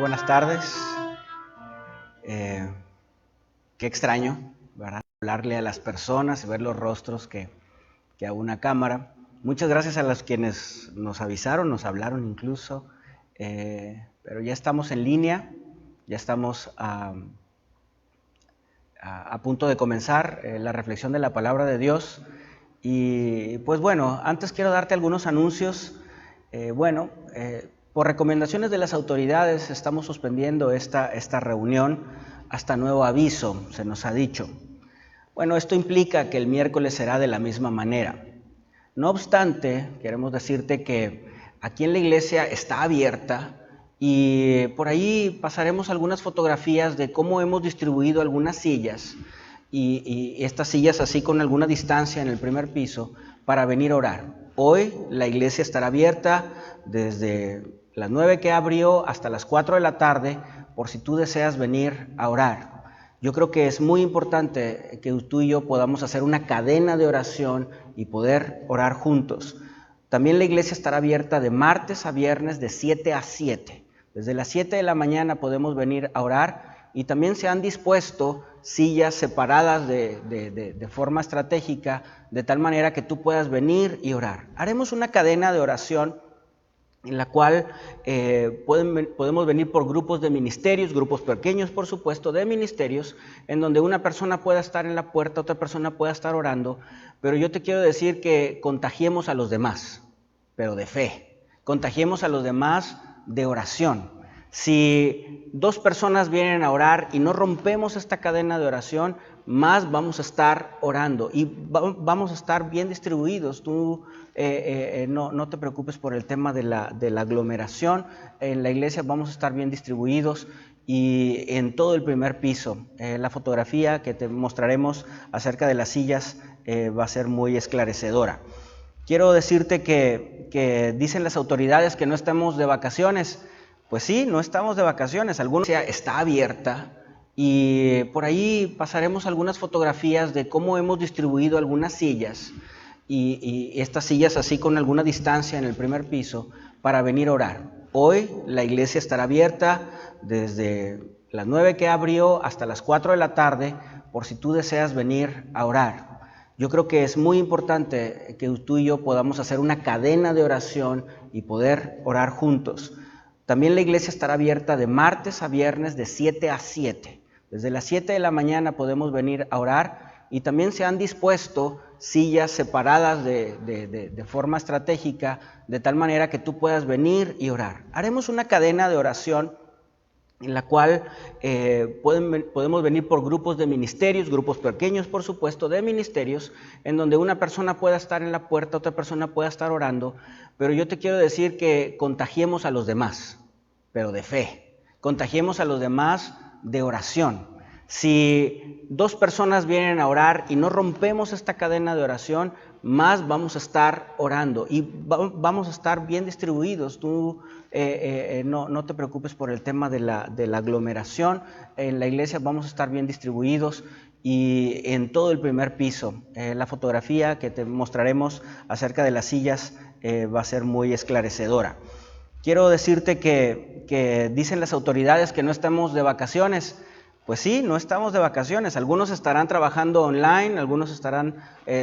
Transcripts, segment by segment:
buenas tardes. Qué extraño, ¿verdad? Hablarle a las personas y ver los rostros que a una cámara. Muchas gracias a los quienes nos avisaron, nos hablaron incluso, pero ya estamos en línea, ya estamos a punto de comenzar la reflexión de la palabra de Dios. Y pues bueno, antes quiero darte algunos anuncios. Por recomendaciones de las autoridades estamos suspendiendo esta reunión hasta nuevo aviso, se nos ha dicho. Bueno, esto implica que el miércoles será de la misma manera. No obstante, queremos decirte que aquí en la iglesia está abierta y por ahí pasaremos algunas fotografías de cómo hemos distribuido algunas sillas y estas sillas así con alguna distancia en el primer piso para venir a orar. Hoy la iglesia estará abierta desde las 9 que abrió hasta las 4 de la tarde por si tú deseas venir a orar. Yo creo que es muy importante que tú y yo podamos hacer una cadena de oración y poder orar juntos. También la iglesia estará abierta de martes a viernes de 7 a 7. Desde las 7 de la mañana podemos venir a orar y también se han dispuesto sillas separadas de forma estratégica, de tal manera que tú puedas venir y orar. Haremos una cadena de oración en la cual podemos venir por grupos de ministerios, grupos pequeños por supuesto de ministerios, en donde una persona pueda estar en la puerta, otra persona pueda estar orando, pero yo te quiero decir que contagiemos a los demás, pero de fe, contagiemos a los demás de oración. Si dos personas vienen a orar y no rompemos esta cadena de oración, más vamos a estar orando y vamos a estar bien distribuidos. Tú no te preocupes por el tema de la aglomeración. En la iglesia vamos a estar bien distribuidos y en todo el primer piso. La fotografía que te mostraremos acerca de las sillas va a ser muy esclarecedora. Quiero decirte que dicen las autoridades que no estamos de vacaciones. Pues sí, no estamos de vacaciones. Algunos está abierta y por ahí pasaremos algunas fotografías de cómo hemos distribuido algunas sillas y estas sillas así con alguna distancia en el primer piso para venir a orar. Hoy la iglesia estará abierta desde las 9 que abrió hasta las 4 de la tarde por si tú deseas venir a orar. Yo creo que es muy importante que tú y yo podamos hacer una cadena de oración y poder orar juntos. También la iglesia estará abierta de martes a viernes de 7 a 7. Desde las 7 de la mañana podemos venir a orar y también se han dispuesto sillas separadas de forma estratégica, de tal manera que tú puedas venir y orar. Haremos una cadena de oración en la cual podemos venir por grupos de ministerios, grupos pequeños por supuesto de ministerios, en donde una persona pueda estar en la puerta, otra persona pueda estar orando, pero yo te quiero decir que contagiemos a los demás, pero de fe, contagiemos a los demás de oración. Si dos personas vienen a orar y no rompemos esta cadena de oración, más vamos a estar orando y vamos a estar bien distribuidos. Tú no te preocupes por el tema de la aglomeración. En la iglesia vamos a estar bien distribuidos y en todo el primer piso. La fotografía que te mostraremos acerca de las sillas va a ser muy esclarecedora. Quiero decirte que dicen las autoridades que no estamos de vacaciones. Pues sí, no estamos de vacaciones. Algunos estarán trabajando online, algunos estarán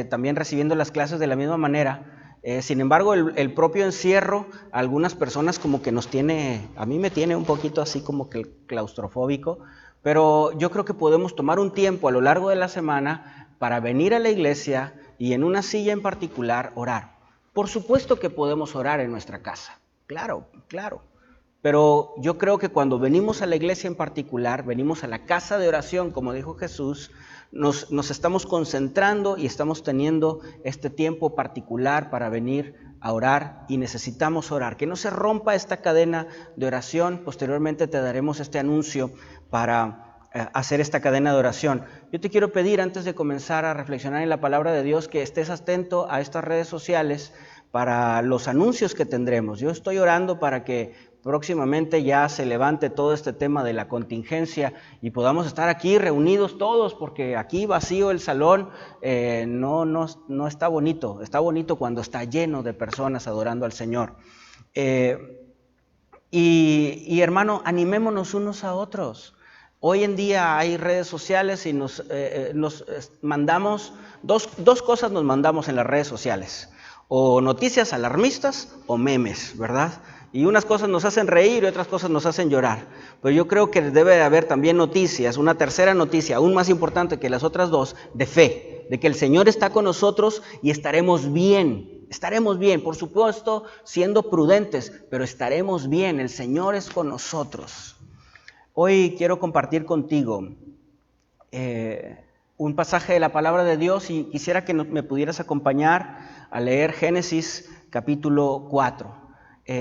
también recibiendo las clases de la misma manera. Sin embargo, el propio encierro, a algunas personas como que a mí me tiene un poquito así como que claustrofóbico, pero yo creo que podemos tomar un tiempo a lo largo de la semana para venir a la iglesia y en una silla en particular orar. Por supuesto que podemos orar en nuestra casa, claro. Pero yo creo que cuando venimos a la iglesia en particular, venimos a la casa de oración, como dijo Jesús, nos estamos concentrando y estamos teniendo este tiempo particular para venir a orar y necesitamos orar. Que no se rompa esta cadena de oración. Posteriormente te daremos este anuncio para hacer esta cadena de oración. Yo te quiero pedir, antes de comenzar a reflexionar en la palabra de Dios, que estés atento a estas redes sociales para los anuncios que tendremos. Yo estoy orando para que próximamente ya se levante todo este tema de la contingencia y podamos estar aquí reunidos todos, porque aquí vacío el salón no está bonito. Está bonito cuando está lleno de personas adorando al Señor. Y hermano, animémonos unos a otros. Hoy en día hay redes sociales y nos mandamos, dos cosas nos mandamos en las redes sociales. O noticias alarmistas o memes, ¿verdad? Y unas cosas nos hacen reír y otras cosas nos hacen llorar. Pero yo creo que debe de haber también noticias, una tercera noticia, aún más importante que las otras dos, de fe, de que el Señor está con nosotros y estaremos bien, por supuesto, siendo prudentes, pero estaremos bien, el Señor es con nosotros. Hoy quiero compartir contigo un pasaje de la palabra de Dios y quisiera que me pudieras acompañar a leer Génesis capítulo 4.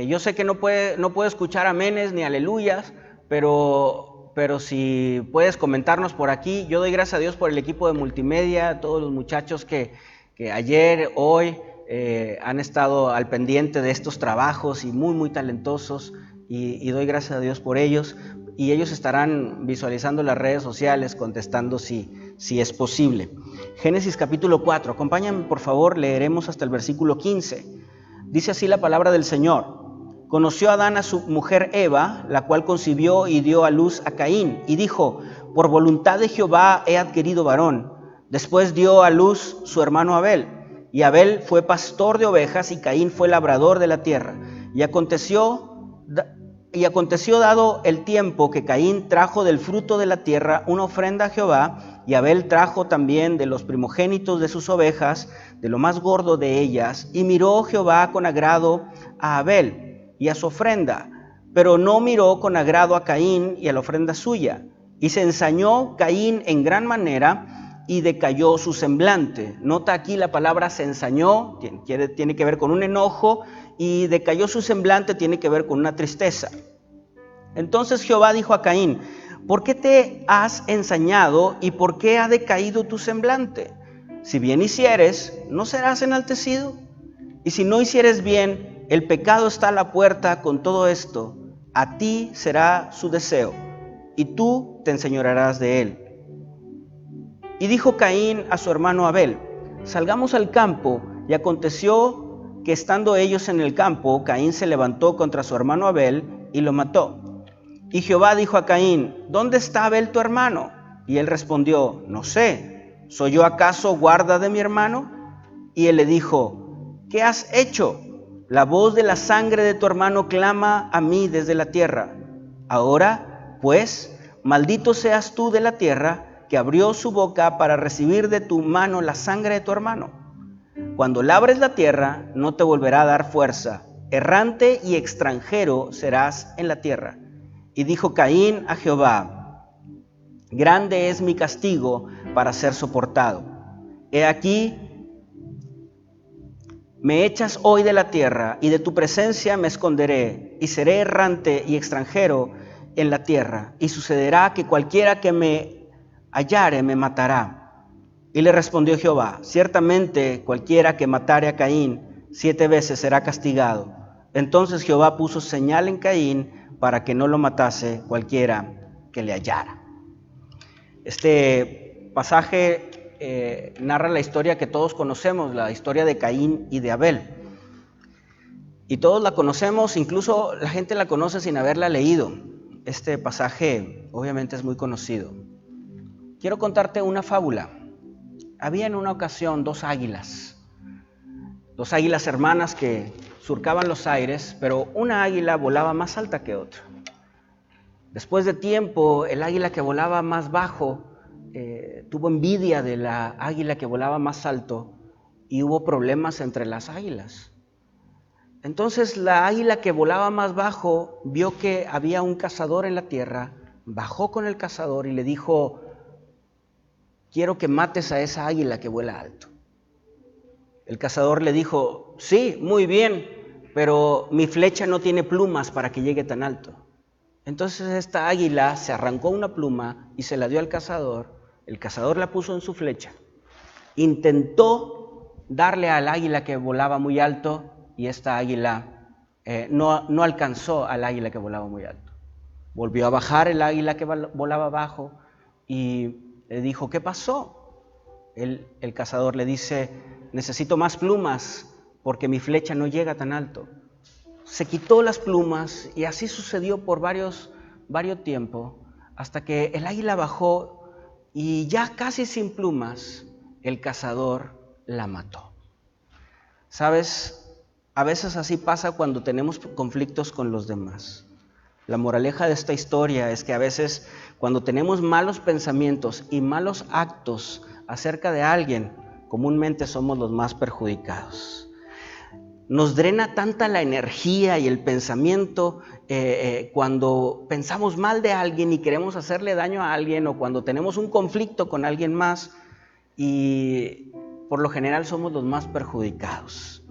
Yo sé que no puedo escuchar amenes ni aleluyas, pero si puedes comentarnos por aquí. Yo doy gracias a Dios por el equipo de multimedia, todos los muchachos que ayer, hoy han estado al pendiente de estos trabajos y muy talentosos, y doy gracias a Dios por ellos. Y ellos estarán visualizando las redes sociales, contestando si es posible. Génesis capítulo 4, acompáñame por favor, leeremos hasta el versículo 15. Dice así la palabra del Señor. Conoció Adán a su mujer Eva, la cual concibió y dio a luz a Caín, y dijo: por voluntad de Jehová he adquirido varón. Después dio a luz su hermano Abel, y Abel fue pastor de ovejas y Caín fue labrador de la tierra. Y aconteció dado el tiempo que Caín trajo del fruto de la tierra una ofrenda a Jehová, y Abel trajo también de los primogénitos de sus ovejas, de lo más gordo de ellas, y miró Jehová con agrado a Abel y a su ofrenda, pero no miró con agrado a Caín y a la ofrenda suya. Y se ensañó Caín en gran manera y decayó su semblante. Nota aquí la palabra se ensañó, tiene que ver con un enojo, y decayó su semblante tiene que ver con una tristeza. Entonces Jehová dijo a Caín: ¿por qué te has ensañado y por qué ha decaído tu semblante? Si bien hicieres, ¿no serás enaltecido? Y si no hicieres bien, el pecado está a la puerta. Con todo esto, a ti será su deseo, y tú te enseñorearás de él. Y dijo Caín a su hermano Abel: salgamos al campo. Y aconteció que estando ellos en el campo, Caín se levantó contra su hermano Abel y lo mató. Y Jehová dijo a Caín: ¿dónde está Abel tu hermano? Y él respondió: no sé, ¿soy yo acaso guarda de mi hermano? Y él le dijo: ¿qué has hecho? La voz de la sangre de tu hermano clama a mí desde la tierra. Ahora, pues, maldito seas tú de la tierra, que abrió su boca para recibir de tu mano la sangre de tu hermano. Cuando labres la tierra, no te volverá a dar fuerza. Errante y extranjero serás en la tierra. Y dijo Caín a Jehová: grande es mi castigo para ser soportado. He aquí, me echas hoy de la tierra, y de tu presencia me esconderé, y seré errante y extranjero en la tierra. Y sucederá que cualquiera que me hallare me matará. Y le respondió Jehová: ciertamente cualquiera que matare a Caín 7 veces será castigado. Entonces Jehová puso señal en Caín para que no lo matase cualquiera que le hallara. Este pasaje narra la historia que todos conocemos, la historia de Caín y de Abel. Y todos la conocemos, incluso la gente la conoce sin haberla leído. Este pasaje obviamente es muy conocido. Quiero contarte una fábula. Había en una ocasión dos águilas hermanas que surcaban los aires, pero una águila volaba más alta que otra. Después de tiempo, el águila que volaba más bajo tuvo envidia de la águila que volaba más alto y hubo problemas entre las águilas. Entonces la águila que volaba más bajo vio que había un cazador en la tierra, bajó con el cazador y le dijo: quiero que mates a esa águila que vuela alto. El cazador le dijo: sí, muy bien, pero mi flecha no tiene plumas para que llegue tan alto. Entonces esta águila se arrancó una pluma y se la dio al cazador. El cazador la puso en su flecha. Intentó darle al águila que volaba muy alto y esta águila no alcanzó al águila que volaba muy alto. Volvió a bajar el águila que volaba bajo y le dijo: ¿qué pasó? El cazador le dice: necesito más plumas porque mi flecha no llega tan alto. se quitó las plumas y así sucedió por varios tiempos, hasta que el águila bajó y ya casi sin plumas, el cazador la mató. ¿Sabes? A veces así pasa cuando tenemos conflictos con los demás. La moraleja de esta historia es que a veces cuando tenemos malos pensamientos y malos actos acerca de alguien, comúnmente somos los más perjudicados. Nos drena tanta la energía y el pensamiento cuando pensamos mal de alguien y queremos hacerle daño a alguien, o cuando tenemos un conflicto con alguien más, y por lo general somos los más perjudicados.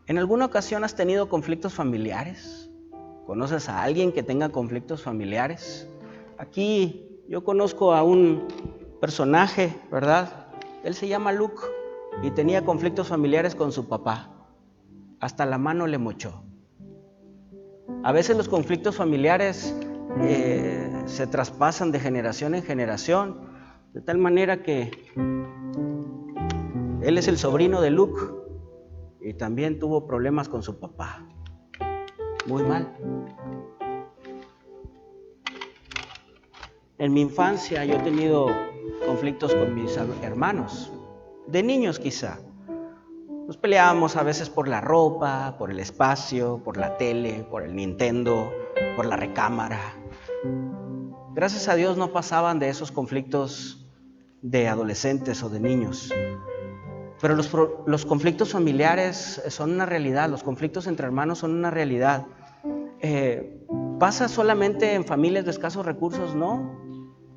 ¿En alguna ocasión has tenido conflictos familiares? ¿Conoces a alguien que tenga conflictos familiares? Aquí yo conozco a un personaje, ¿verdad? Él se llama Luke y tenía conflictos familiares con su papá. Hasta la mano le mochó. A veces los conflictos familiares se traspasan de generación en generación, de tal manera que él es el sobrino de Luke y también tuvo problemas con su papá. Muy mal. En mi infancia yo he tenido conflictos con mis hermanos, de niños quizá. Nos peleábamos a veces por la ropa, por el espacio, por la tele, por el Nintendo, por la recámara. Gracias a Dios no pasaban de esos conflictos de adolescentes o de niños. Pero los conflictos familiares son una realidad, los conflictos entre hermanos son una realidad. ¿Pasa solamente en familias de escasos recursos? No.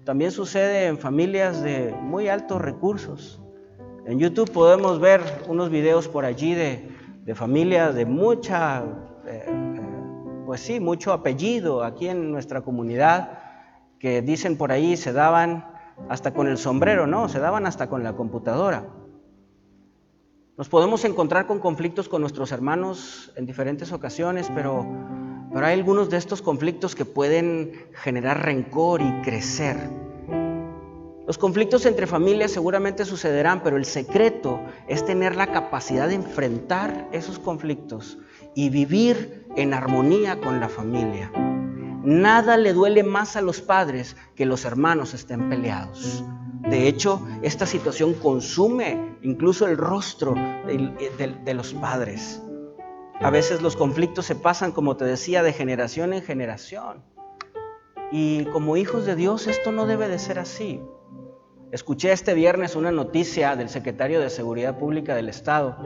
También sucede en familias de muy altos recursos. En YouTube podemos ver unos videos por allí de familias de mucho apellido aquí en nuestra comunidad, que dicen por ahí se daban hasta con el sombrero, no, se daban hasta con la computadora. Nos podemos encontrar con conflictos con nuestros hermanos en diferentes ocasiones, pero hay algunos de estos conflictos que pueden generar rencor y crecer. Los conflictos entre familias seguramente sucederán, pero el secreto es tener la capacidad de enfrentar esos conflictos y vivir en armonía con la familia. Nada le duele más a los padres que los hermanos estén peleados. De hecho, esta situación consume incluso el rostro de los padres. A veces los conflictos se pasan, como te decía, de generación en generación. Y como hijos de Dios, esto no debe de ser así. Escuché este viernes una noticia del secretario de Seguridad Pública del Estado,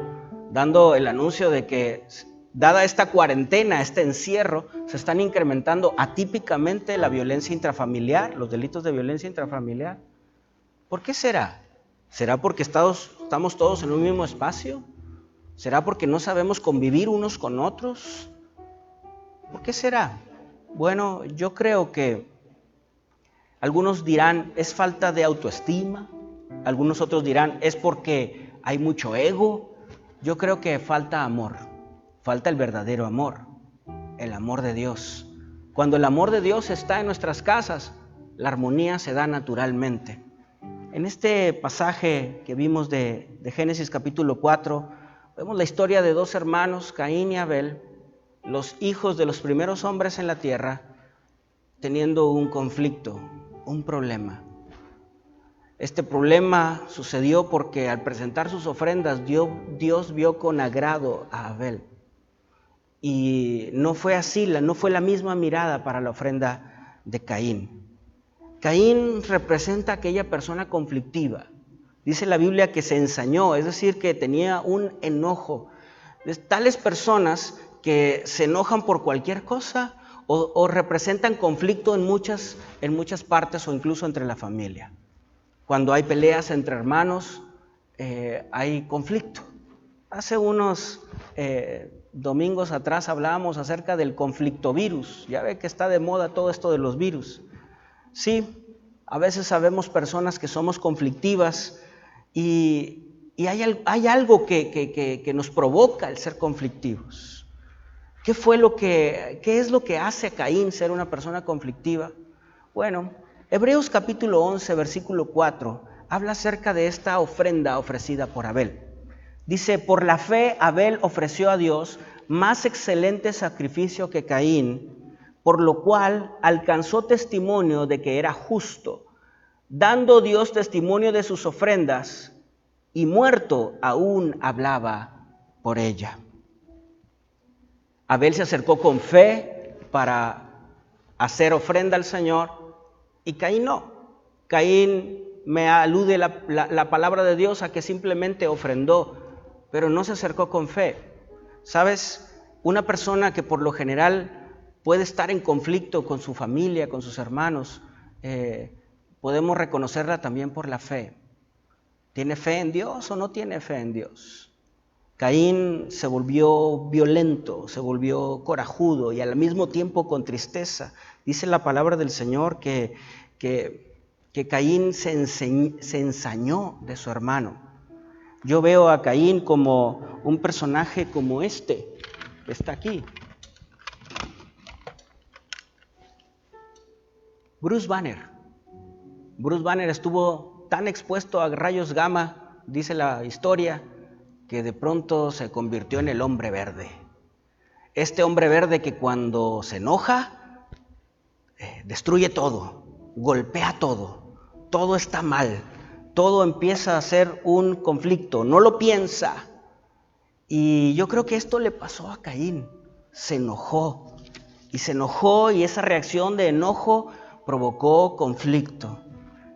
dando el anuncio de que, dada esta cuarentena, este encierro, se están incrementando atípicamente la violencia intrafamiliar, los delitos de violencia intrafamiliar. ¿Por qué será? ¿Será porque estamos todos en un mismo espacio? ¿Será porque no sabemos convivir unos con otros? ¿Por qué será? Bueno, yo creo que algunos dirán, es falta de autoestima. Algunos otros dirán, es porque hay mucho ego. Yo creo que falta amor. Falta el verdadero amor, el amor de Dios. Cuando el amor de Dios está en nuestras casas, la armonía se da naturalmente. En este pasaje que vimos de Génesis capítulo 4, vemos la historia de dos hermanos, Caín y Abel, los hijos de los primeros hombres en la tierra, teniendo un conflicto, un problema. Este problema sucedió porque al presentar sus ofrendas, Dios vio con agrado a Abel. Y no fue así, no fue la misma mirada para la ofrenda de Caín. Caín representa a aquella persona conflictiva. Dice la Biblia que se ensañó, es decir, que tenía un enojo. Tales personas que se enojan por cualquier cosa o representan conflicto en muchas partes o incluso entre la familia. Cuando hay peleas entre hermanos, hay conflicto. Hace unos domingos atrás hablábamos acerca del conflicto virus. Ya ve que está de moda todo esto de los virus. Sí, a veces sabemos personas que somos conflictivas y hay algo que nos provoca el ser conflictivos. ¿Qué es lo que hace a Caín ser una persona conflictiva? Bueno, Hebreos capítulo 11, versículo 4, habla acerca de esta ofrenda ofrecida por Abel. Dice, por la fe Abel ofreció a Dios más excelente sacrificio que Caín, por lo cual alcanzó testimonio de que era justo, dando Dios testimonio de sus ofrendas, y muerto aún hablaba por ella. Abel se acercó con fe para hacer ofrenda al Señor, y Caín no. Caín me alude la palabra de Dios a que simplemente ofrendó, pero no se acercó con fe. ¿Sabes? Una persona que por lo general puede estar en conflicto con su familia, con sus hermanos, podemos reconocerla también por la fe. ¿Tiene fe en Dios o no tiene fe en Dios? Caín se volvió violento, se volvió corajudo y al mismo tiempo con tristeza. Dice la palabra del Señor que Caín se ensañó de su hermano. Yo veo a Caín como un personaje como este, que está aquí. Bruce Banner. Bruce Banner estuvo tan expuesto a rayos gamma, dice la historia, que de pronto se convirtió en el hombre verde. Este hombre verde que cuando se enoja, destruye todo, golpea todo está mal. Todo empieza a ser un conflicto, no lo piensa. Y yo creo que esto le pasó a Caín. Se enojó y esa reacción de enojo provocó conflicto.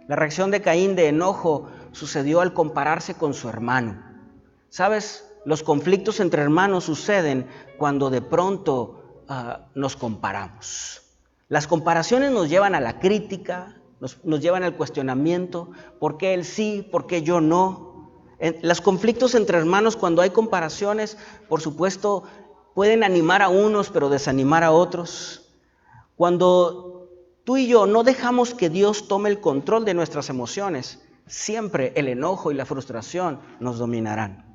La reacción de Caín de enojo sucedió al compararse con su hermano. ¿Sabes? Los conflictos entre hermanos suceden cuando de pronto nos comparamos. Las comparaciones nos llevan a la crítica, nos llevan al cuestionamiento. ¿Por qué él sí? ¿Por qué yo no? Los conflictos entre hermanos, cuando hay comparaciones, por supuesto, pueden animar a unos, pero desanimar a otros. Cuando tú y yo no dejamos que Dios tome el control de nuestras emociones, siempre el enojo y la frustración nos dominarán.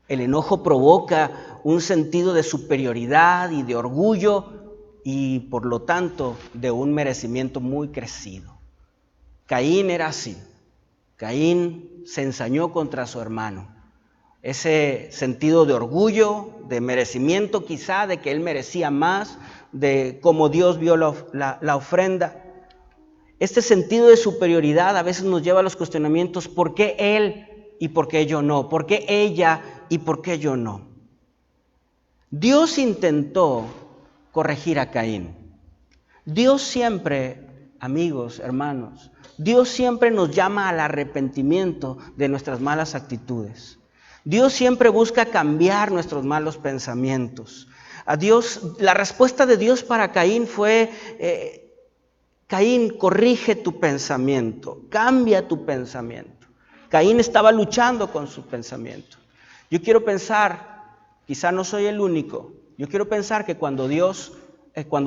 El enojo provoca un sentido de superioridad y de orgullo y, por lo tanto, de un merecimiento muy crecido. Caín era así. Caín se ensañó contra su hermano. Ese sentido de orgullo, de merecimiento quizá, de que él merecía más, de cómo Dios vio la ofrenda. Este sentido de superioridad a veces nos lleva a los cuestionamientos: ¿por qué él y por qué yo no? ¿Por qué ella y por qué yo no? Dios intentó corregir a Caín. Dios siempre, amigos, hermanos, Dios siempre nos llama al arrepentimiento de nuestras malas actitudes. Dios siempre busca cambiar nuestros malos pensamientos. A Dios, la respuesta de Dios para Caín fue: Caín, corrige tu pensamiento, cambia tu pensamiento. Caín estaba luchando con su pensamiento. Yo quiero pensar, quizá no soy el único, yo quiero pensar que cuando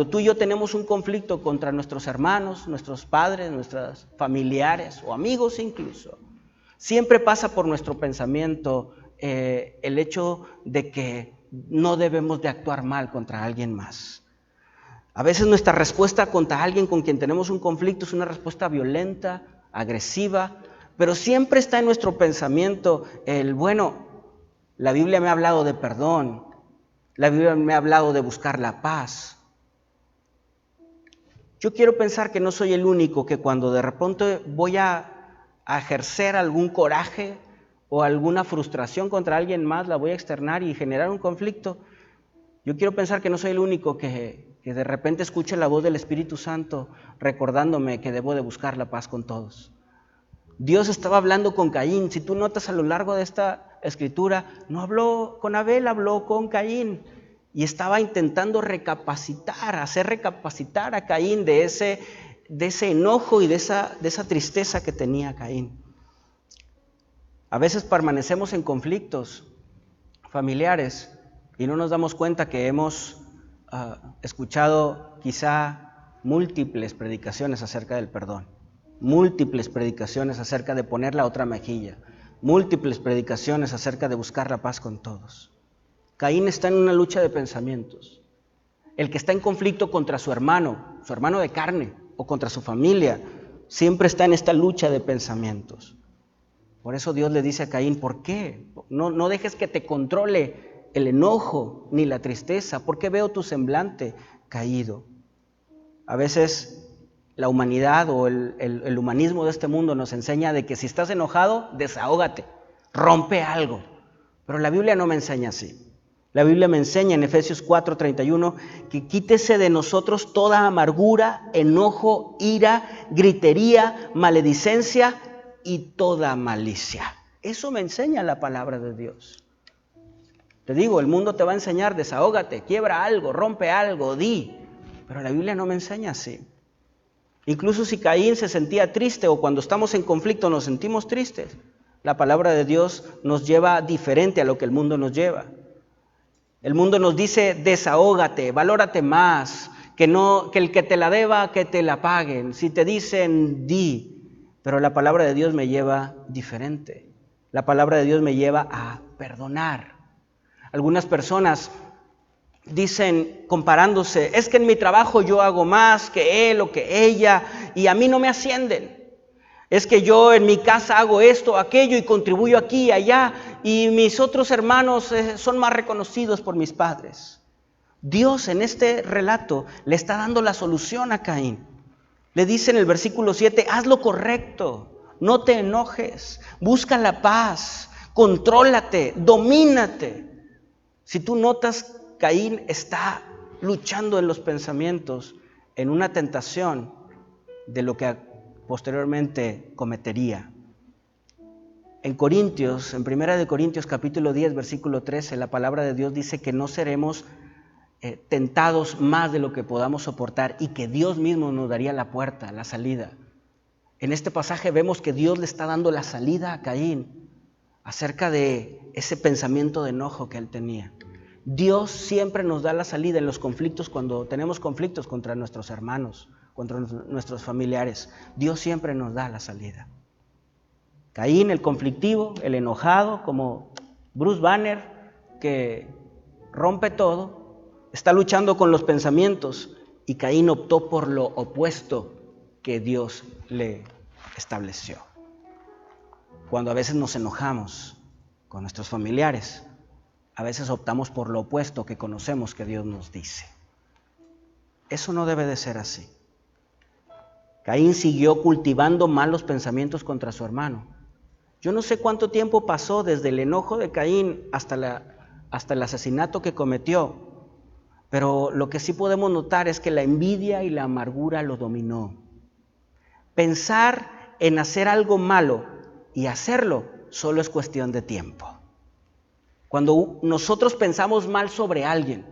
tú y yo tenemos un conflicto contra nuestros hermanos, nuestros padres, nuestros familiares o amigos incluso, siempre pasa por nuestro pensamiento el hecho de que no debemos de actuar mal contra alguien más. A veces nuestra respuesta contra alguien con quien tenemos un conflicto es una respuesta violenta, agresiva, pero siempre está en nuestro pensamiento la Biblia me ha hablado de perdón, la Biblia me ha hablado de buscar la paz. Yo quiero pensar que no soy el único que cuando de repente voy a ejercer algún coraje o alguna frustración contra alguien más, la voy a externar y generar un conflicto. Yo quiero pensar que no soy el único que de repente escuche la voz del Espíritu Santo recordándome que debo de buscar la paz con todos. Dios estaba hablando con Caín. Si tú notas a lo largo de esta escritura, no habló con Abel, habló con Caín. Y estaba intentando hacer recapacitar a Caín de ese enojo y de esa tristeza que tenía Caín. A veces permanecemos en conflictos familiares y no nos damos cuenta que hemos escuchado quizá múltiples predicaciones acerca del perdón, múltiples predicaciones acerca de poner la otra mejilla, múltiples predicaciones acerca de buscar la paz con todos. Caín está en una lucha de pensamientos. El que está en conflicto contra su hermano de carne o contra su familia, siempre está en esta lucha de pensamientos. Por eso Dios le dice a Caín, ¿por qué? No dejes que te controle el enojo ni la tristeza. ¿Por qué veo tu semblante caído? A veces la humanidad o el humanismo de este mundo nos enseña de que si estás enojado, desahógate, rompe algo. Pero la Biblia no me enseña así. La Biblia me enseña en Efesios 4:31 que quítese de nosotros toda amargura, enojo, ira, gritería, maledicencia y toda malicia. Eso me enseña la palabra de Dios. Te digo, el mundo te va a enseñar, desahógate, quiebra algo, rompe algo, di. Pero la Biblia no me enseña así. Incluso si Caín se sentía triste o cuando estamos en conflicto nos sentimos tristes, la palabra de Dios nos lleva diferente a lo que el mundo nos lleva. El mundo nos dice, desahógate, valórate más, que el que te la deba, que te la paguen. Si te dicen, di. Pero la palabra de Dios me lleva diferente. La palabra de Dios me lleva a perdonar. Algunas personas dicen, comparándose, es que en mi trabajo yo hago más que él o que ella y a mí no me ascienden. Es que yo en mi casa hago esto, aquello y contribuyo aquí y allá y mis otros hermanos son más reconocidos por mis padres. Dios en este relato le está dando la solución a Caín. Le dice en el versículo 7, haz lo correcto, no te enojes, busca la paz, contrólate, domínate. Si tú notas, Caín está luchando en los pensamientos, en una tentación de lo que posteriormente cometería. En Corintios, en 1 Corintios capítulo 10, versículo 13, la palabra de Dios dice que no seremos tentados más de lo que podamos soportar y que Dios mismo nos daría la puerta, la salida. En este pasaje vemos que Dios le está dando la salida a Caín acerca de ese pensamiento de enojo que él tenía. Dios siempre nos da la salida en los conflictos, cuando tenemos conflictos contra nuestros hermanos, contra nuestros familiares. Dios siempre nos da la salida. Caín, el conflictivo, el enojado, como Bruce Banner, que rompe todo, está luchando con los pensamientos y Caín optó por lo opuesto que Dios le estableció. Cuando a veces nos enojamos con nuestros familiares, a veces optamos por lo opuesto que conocemos que Dios nos dice. Eso no debe de ser así. Caín siguió cultivando malos pensamientos contra su hermano. Yo no sé cuánto tiempo pasó desde el enojo de Caín hasta el asesinato que cometió, pero lo que sí podemos notar es que la envidia y la amargura lo dominó. Pensar en hacer algo malo y hacerlo solo es cuestión de tiempo. Cuando nosotros pensamos mal sobre alguien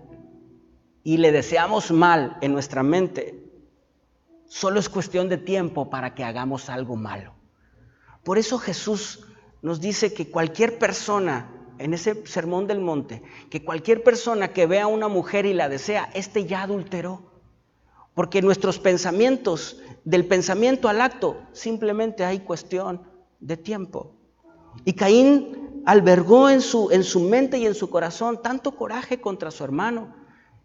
y le deseamos mal en nuestra mente, solo es cuestión de tiempo para que hagamos algo malo. Por eso Jesús nos dice que cualquier persona, en ese sermón del monte, que cualquier persona que vea a una mujer y la desea, ya adulteró. Porque nuestros pensamientos, del pensamiento al acto, simplemente hay cuestión de tiempo. Y Caín albergó en su mente y en su corazón tanto coraje contra su hermano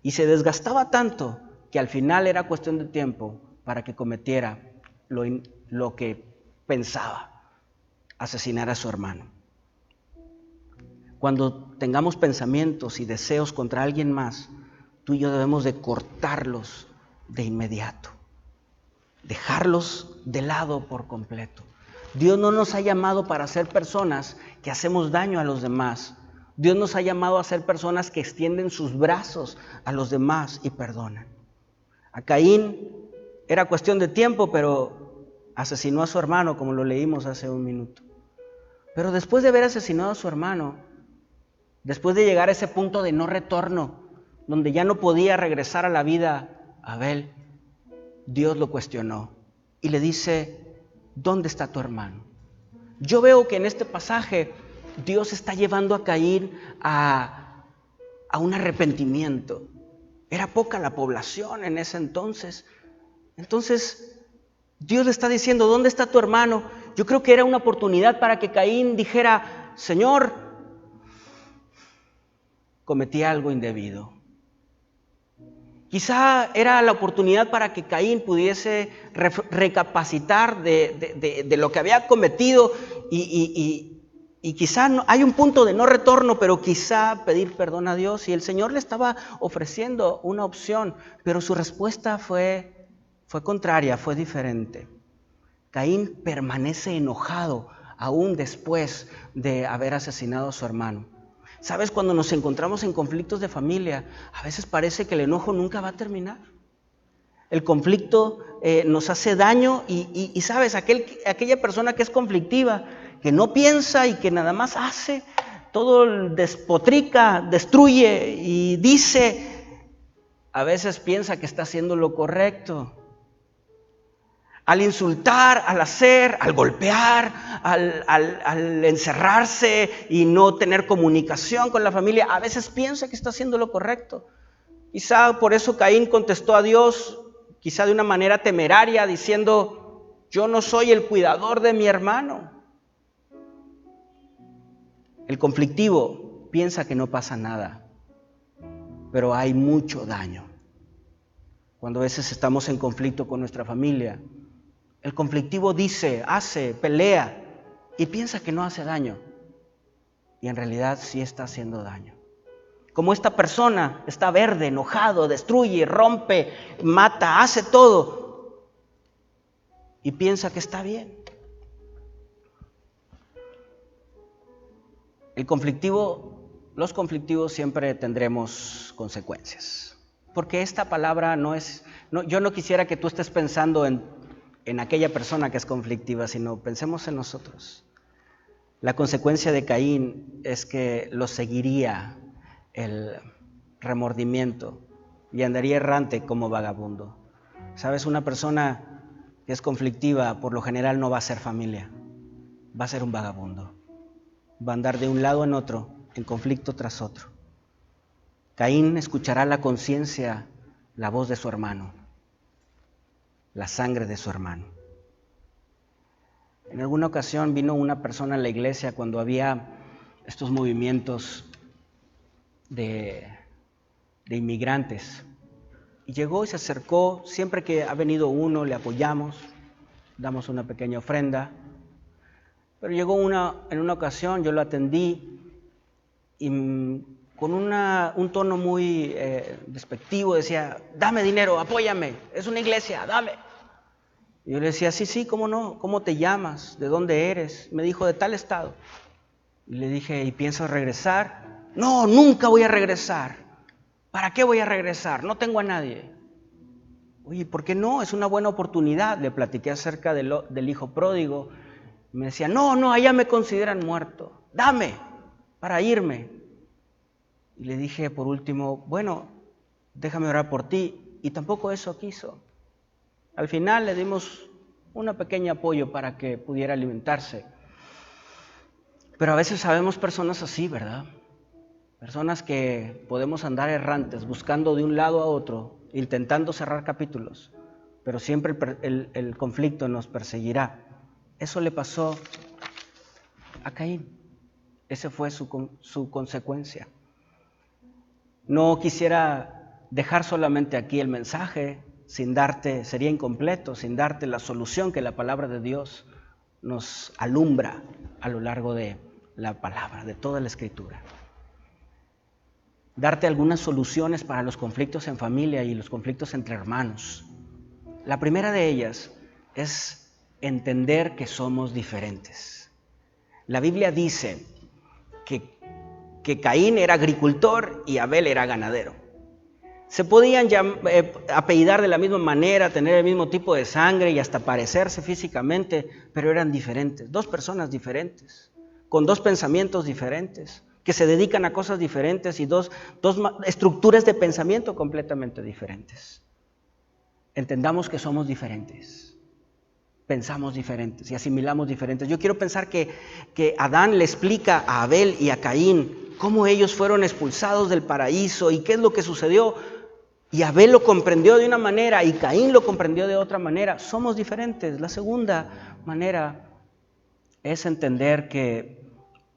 y se desgastaba tanto que al final era cuestión de tiempo para que cometiera lo que pensaba, asesinar a su hermano. Cuando tengamos pensamientos y deseos contra alguien más, tú y yo debemos de cortarlos de inmediato, dejarlos de lado por completo. Dios no nos ha llamado para ser personas que hacemos daño a los demás. Dios nos ha llamado a ser personas que extienden sus brazos a los demás y perdonan. A Caín era cuestión de tiempo, pero asesinó a su hermano, como lo leímos hace un minuto. Pero después de haber asesinado a su hermano, después de llegar a ese punto de no retorno, donde ya no podía regresar a la vida Abel, Dios lo cuestionó y le dice, ¿dónde está tu hermano? Yo veo que en este pasaje Dios está llevando a Caín a un arrepentimiento. Era poca la población en ese entonces. Entonces Dios le está diciendo, ¿dónde está tu hermano? Yo creo que era una oportunidad para que Caín dijera, Señor, cometí algo indebido. Quizá era la oportunidad para que Caín pudiese recapacitar de lo que había cometido y quizá hay un punto de no retorno, pero quizá pedir perdón a Dios. Y el Señor le estaba ofreciendo una opción, pero su respuesta fue contraria, fue diferente. Caín permanece enojado aún después de haber asesinado a su hermano. ¿Sabes? Cuando nos encontramos en conflictos de familia, a veces parece que el enojo nunca va a terminar. El conflicto nos hace daño y ¿sabes? Aquella persona que es conflictiva, que no piensa y que nada más hace, todo despotrica, destruye y dice, a veces piensa que está haciendo lo correcto. Al insultar, al hacer, al golpear, al encerrarse y no tener comunicación con la familia, a veces piensa que está haciendo lo correcto. Quizá por eso Caín contestó a Dios, quizá de una manera temeraria, diciendo, yo no soy el cuidador de mi hermano. El conflictivo piensa que no pasa nada, pero hay mucho daño. Cuando a veces estamos en conflicto con nuestra familia, el conflictivo dice, hace, pelea y piensa que no hace daño. Y en realidad sí está haciendo daño. Como esta persona está verde, enojado, destruye, rompe, mata, hace todo. Y piensa que está bien. Los conflictivos siempre tendremos consecuencias. Porque esta palabra yo no quisiera que tú estés pensando en aquella persona que es conflictiva, sino pensemos en nosotros. La consecuencia de Caín es que lo seguiría el remordimiento y andaría errante como vagabundo. ¿Sabes? Una persona que es conflictiva por lo general no va a ser familia, va a ser un vagabundo. Va a andar de un lado en otro, en conflicto tras otro. Caín escuchará la conciencia, la voz de su hermano, la sangre de su hermano. En alguna ocasión vino una persona a la iglesia cuando había estos movimientos de inmigrantes. Y llegó y se acercó, siempre que ha venido uno le apoyamos, damos una pequeña ofrenda. Pero llegó en una ocasión, yo lo atendí y con un tono muy despectivo decía, dame dinero, apóyame, es una iglesia, dame. Y yo le decía, sí, ¿cómo no? ¿Cómo te llamas? ¿De dónde eres? Me dijo, de tal estado. Y le dije, ¿y piensas regresar? No, nunca voy a regresar. ¿Para qué voy a regresar? No tengo a nadie. Oye, ¿por qué no? Es una buena oportunidad. Le platiqué acerca del hijo pródigo. Me decía, no, allá me consideran muerto. Dame para irme. Y le dije por último, bueno, déjame orar por ti. Y tampoco eso quiso. Al final le dimos un pequeño apoyo para que pudiera alimentarse. Pero a veces sabemos personas así, ¿verdad? Personas que podemos andar errantes, buscando de un lado a otro, intentando cerrar capítulos, pero siempre el conflicto nos perseguirá. Eso le pasó a Caín. Esa fue su consecuencia. No quisiera dejar solamente aquí el mensaje, sería incompleto, sin darte la solución que la palabra de Dios nos alumbra a lo largo de la palabra, de toda la Escritura. Darte algunas soluciones para los conflictos en familia y los conflictos entre hermanos. La primera de ellas es entender que somos diferentes. La Biblia dice que Caín era agricultor y Abel era ganadero. Se podían apellidar de la misma manera, tener el mismo tipo de sangre y hasta parecerse físicamente, pero eran diferentes, dos personas diferentes, con dos pensamientos diferentes, que se dedican a cosas diferentes y dos estructuras de pensamiento completamente diferentes. Entendamos que somos diferentes, pensamos diferentes y asimilamos diferentes. Yo quiero pensar que Adán le explica a Abel y a Caín cómo ellos fueron expulsados del paraíso y qué es lo que sucedió. Y Abel lo comprendió de una manera y Caín lo comprendió de otra manera. Somos diferentes. La segunda manera es entender que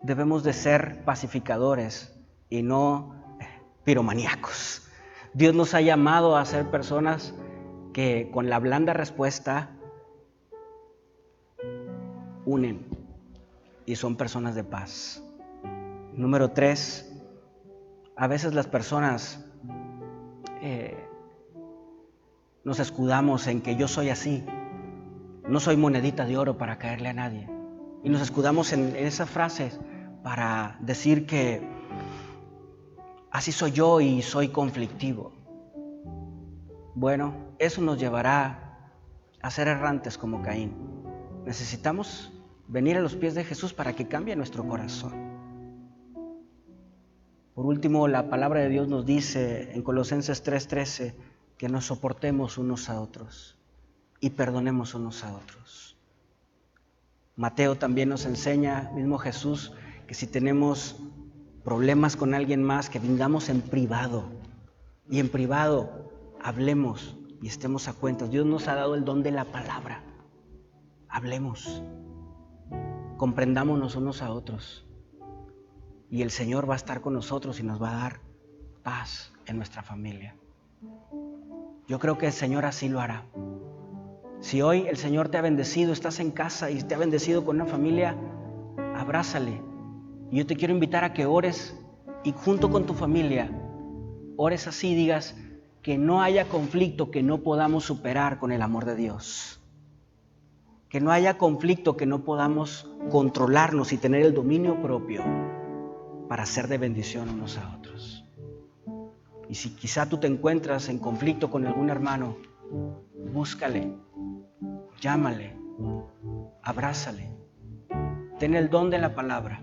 debemos de ser pacificadores y no piromaníacos. Dios nos ha llamado a ser personas que con la blanda respuesta unen, y son personas de paz. Número 3, a veces las personas nos escudamos en que yo soy así, no soy monedita de oro para caerle a nadie. Y nos escudamos en esas frases para decir que así soy yo y soy conflictivo. Bueno, eso nos llevará a ser errantes como Caín. Necesitamos venir a los pies de Jesús para que cambie nuestro corazón. Por último, la palabra de Dios nos dice en Colosenses 3:13 que nos soportemos unos a otros y perdonemos unos a otros. Mateo también nos enseña, mismo Jesús, que si tenemos problemas con alguien más, que vengamos en privado. Y en privado hablemos y estemos a cuentas. Dios nos ha dado el don de la palabra. Hablemos. Comprendámonos unos a otros. Y el Señor va a estar con nosotros y nos va a dar paz en nuestra familia. Yo creo que el Señor así lo hará. Si hoy el Señor te ha bendecido, estás en casa y te ha bendecido con una familia, abrázale. Y yo te quiero invitar a que ores y junto con tu familia, ores así, digas que no haya conflicto que no podamos superar con el amor de Dios. Que no haya conflicto que no podamos controlarnos y tener el dominio propio para ser de bendición unos a otros. Y si quizá tú te encuentras en conflicto con algún hermano, búscale, llámale, abrázale, ten el don de la palabra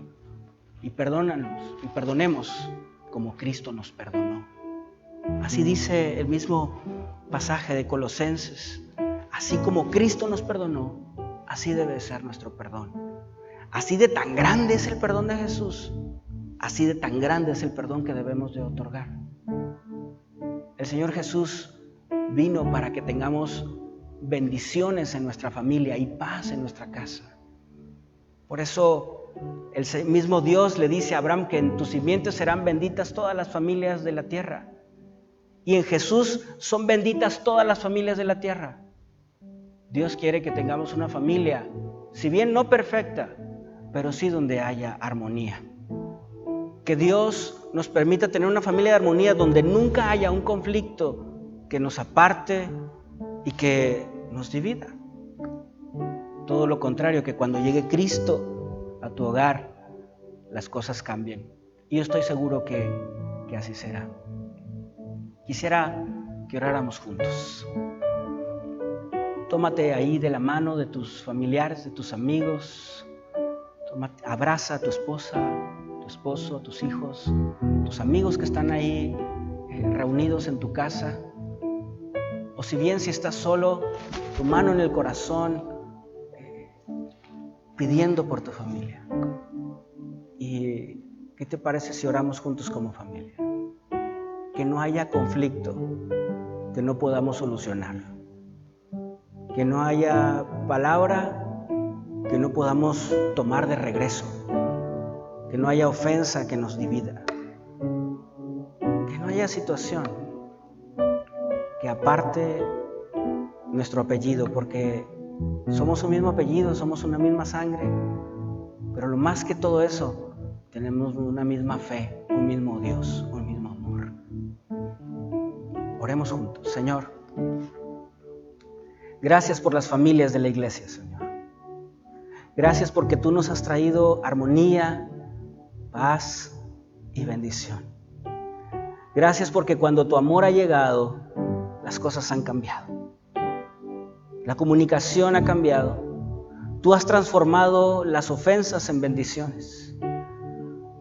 y perdonemos como Cristo nos perdonó. Así dice el mismo pasaje de Colosenses. Así como Cristo nos perdonó, así debe ser nuestro perdón. Así de tan grande es el perdón de Jesús, así de tan grande es el perdón que debemos de otorgar. El Señor Jesús vino para que tengamos bendiciones en nuestra familia y paz en nuestra casa. Por eso el mismo Dios le dice a Abraham que en tus simientes serán benditas todas las familias de la tierra. Y en Jesús son benditas todas las familias de la tierra. Dios quiere que tengamos una familia, si bien no perfecta, pero sí donde haya armonía. Que Dios nos permita tener una familia de armonía donde nunca haya un conflicto que nos aparte y que nos divida. Todo lo contrario, que cuando llegue Cristo a tu hogar, las cosas cambien. Y yo estoy seguro que así será. Quisiera que oráramos juntos. Tómate ahí de la mano de tus familiares, de tus amigos. Abraza a tu esposa, tu esposo, tus hijos, tus amigos que están ahí reunidos en tu casa. O si bien si estás solo, tu mano en el corazón, pidiendo por tu familia. ¿Y qué te parece si oramos juntos como familia? Que no haya conflicto que no podamos solucionar. Que no haya palabra que no podamos tomar de regreso. Que no haya ofensa que nos divida. Que no haya situación que aparte nuestro apellido, porque somos un mismo apellido, somos una misma sangre, pero lo más que todo eso, tenemos una misma fe, un mismo Dios, un mismo amor. Oremos juntos. Señor, gracias por las familias de la iglesia, Señor. Gracias porque tú nos has traído armonía, paz y bendición. Gracias porque cuando tu amor ha llegado, las cosas han cambiado. La comunicación ha cambiado. Tú has transformado las ofensas en bendiciones.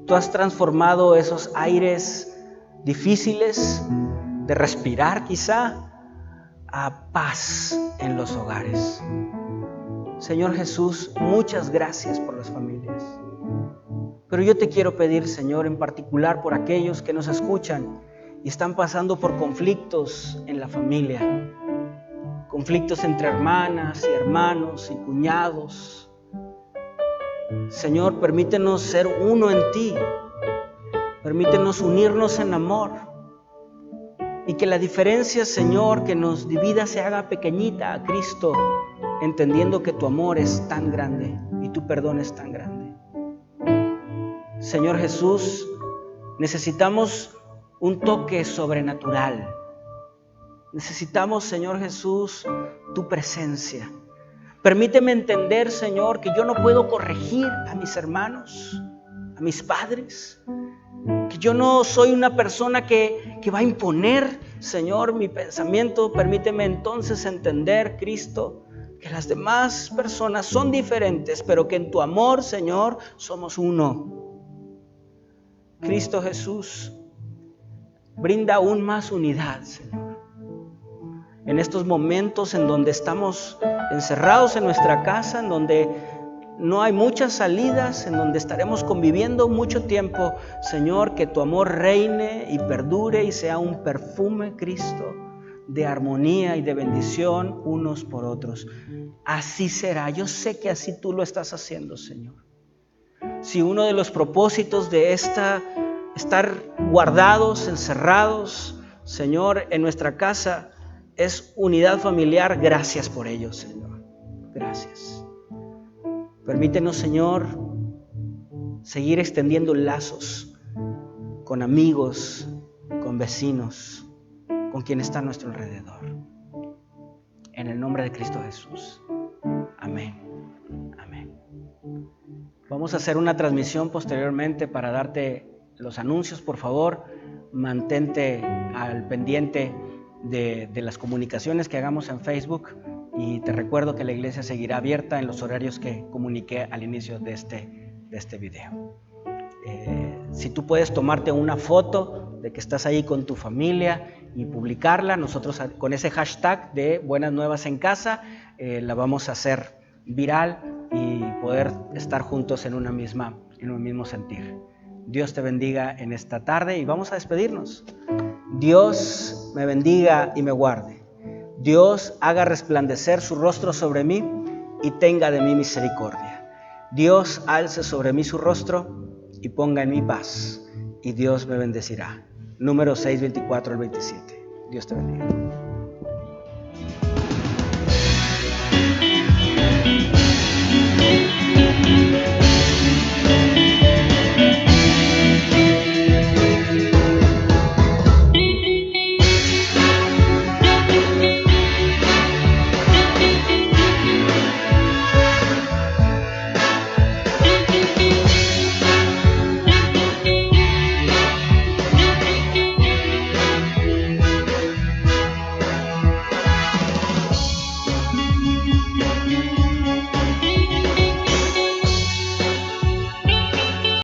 Tú has transformado esos aires difíciles de respirar quizá a paz en los hogares. Señor Jesús, muchas gracias por las familias. Pero yo te quiero pedir, Señor, en particular por aquellos que nos escuchan y están pasando por conflictos en la familia. Conflictos entre hermanas y hermanos y cuñados. Señor, permítenos ser uno en ti. Permítenos unirnos en amor. Y que la diferencia, Señor, que nos divida se haga pequeñita a Cristo, entendiendo que tu amor es tan grande y tu perdón es tan grande. Señor Jesús, necesitamos un toque sobrenatural. Necesitamos, Señor Jesús, tu presencia. Permíteme entender, Señor, que yo no puedo corregir a mis hermanos, a mis padres, que yo no soy una persona que va a imponer, Señor, mi pensamiento. Permíteme entonces entender, Cristo, que las demás personas son diferentes, pero que en tu amor, Señor, somos uno. Cristo Jesús, brinda aún más unidad, Señor. En estos momentos en donde estamos encerrados en nuestra casa, en donde no hay muchas salidas, en donde estaremos conviviendo mucho tiempo, Señor, que tu amor reine y perdure y sea un perfume, Cristo, de armonía y de bendición unos por otros. Así será. Yo sé que así tú lo estás haciendo, Señor. Si uno de los propósitos de estar guardados, encerrados, Señor, en nuestra casa, es unidad familiar, gracias por ello, Señor. Gracias. Permítenos, Señor, seguir extendiendo lazos con amigos, con vecinos, con quien está a nuestro alrededor. En el nombre de Cristo Jesús. Amén. Amén. Vamos a hacer una transmisión posteriormente para darte los anuncios. Por favor, mantente al pendiente de las comunicaciones que hagamos en Facebook, y te recuerdo que la iglesia seguirá abierta en los horarios que comuniqué al inicio de este video. Si tú puedes tomarte una foto de que estás ahí con tu familia y publicarla, nosotros con ese hashtag de Buenas Nuevas en Casa la vamos a hacer viral y poder estar juntos en un mismo sentir. Dios te bendiga en esta tarde y vamos a despedirnos. Dios me bendiga y me guarde. Dios haga resplandecer su rostro sobre mí y tenga de mí misericordia. Dios alce sobre mí su rostro y ponga en mí paz, y Dios me bendecirá. Números 6, 24 al 27. Dios te bendiga.